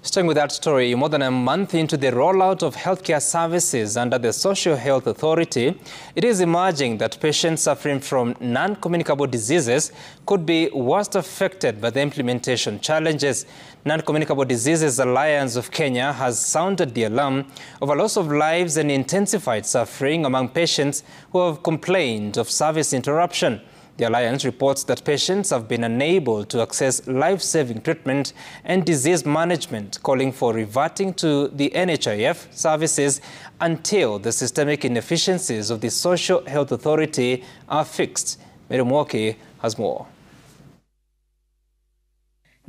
Staying with that story, more than a month into the rollout of healthcare services under the Social Health Authority, it is emerging that patients suffering from non-communicable diseases could be worst affected by the implementation challenges. Non-Communicable Diseases Alliance of Kenya has sounded the alarm of a loss of lives and intensified suffering among patients who have complained of service interruption. The Alliance reports that patients have been unable to access life-saving treatment and disease management, calling for reverting to the NHIF services until the systemic inefficiencies of the Social Health Authority are fixed. Mary Mwoki has more.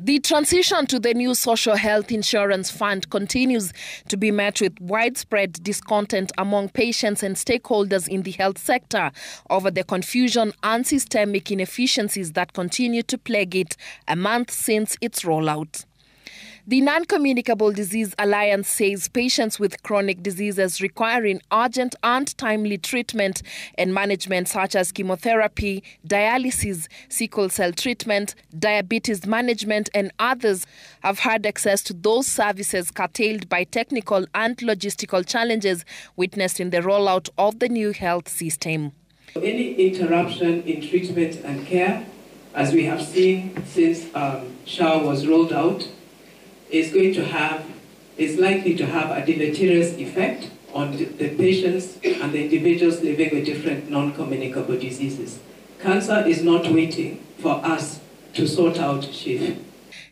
The transition to the new Social Health Insurance Fund continues to be met with widespread discontent among patients and stakeholders in the health sector over the confusion and systemic inefficiencies that continue to plague it a month since its rollout. The Non-Communicable Disease Alliance says patients with chronic diseases requiring urgent and timely treatment and management such as chemotherapy, dialysis, sickle cell treatment, diabetes management and others have had access to those services curtailed by technical and logistical challenges witnessed in the rollout of the new health system. Any interruption in treatment and care, as we have seen since SHA was rolled out, is likely to have a deleterious effect on the patients and the individuals living with different non-communicable diseases. Cancer is not waiting for us to sort out, Chief.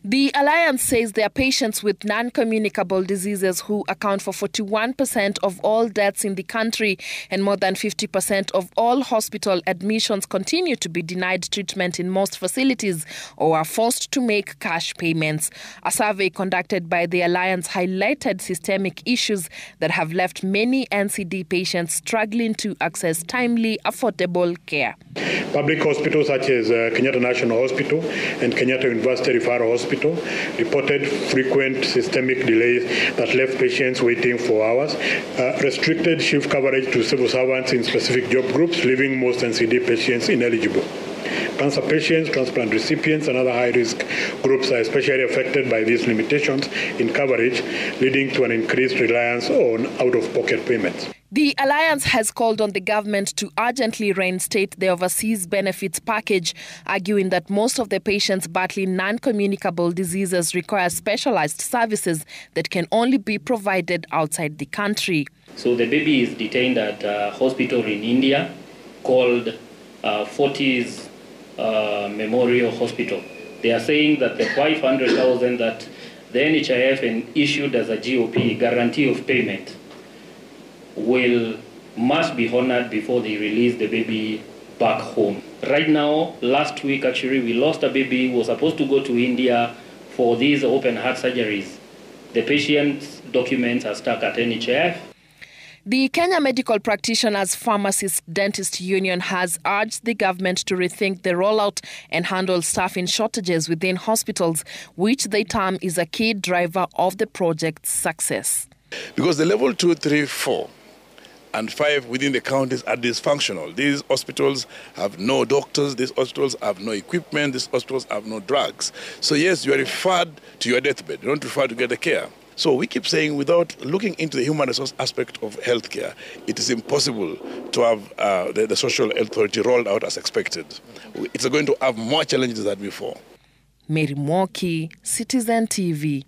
The Alliance says there are patients with non-communicable diseases who account for 41% of all deaths in the country, and more than 50% of all hospital admissions continue to be denied treatment in most facilities or are forced to make cash payments. A survey conducted by the Alliance highlighted systemic issues that have left many NCD patients struggling to access timely, affordable care. Public hospitals such as Kenyatta National Hospital and Kenyatta University Referral Hospital reported frequent systemic delays that left patients waiting for hours, restricted shift coverage to civil servants in specific job groups, leaving most NCD patients ineligible. Cancer patients, transplant recipients, and other high-risk groups are especially affected by these limitations in coverage, leading to an increased reliance on out-of-pocket payments. The Alliance has called on the government to urgently reinstate the overseas benefits package, arguing that most of the patients battling non-communicable diseases require specialized services that can only be provided outside the country. So the baby is detained at a hospital in India called Fortis Memorial Hospital. They are saying that the 500,000 that the NHIF issued as a GOP, guarantee of payment, must be honored before they release the baby back home. Right now, last week actually, we lost a baby who was supposed to go to India for these open heart surgeries. The patient's documents are stuck at NHIF. The Kenya Medical Practitioners Pharmacist Dentist Union has urged the government to rethink the rollout and handle staffing shortages within hospitals, which they term is a key driver of the project's success. Because the level 2, 3, 4 and 5 within the counties are dysfunctional. These hospitals have no doctors, these hospitals have no equipment, these hospitals have no drugs. So yes, you are referred to your deathbed, you don't refer to get the care. So we keep saying, without looking into the human resource aspect of healthcare, it is impossible to have the Social Health Authority rolled out as expected. It's going to have more challenges than before. Mary Mwoki, Citizen TV.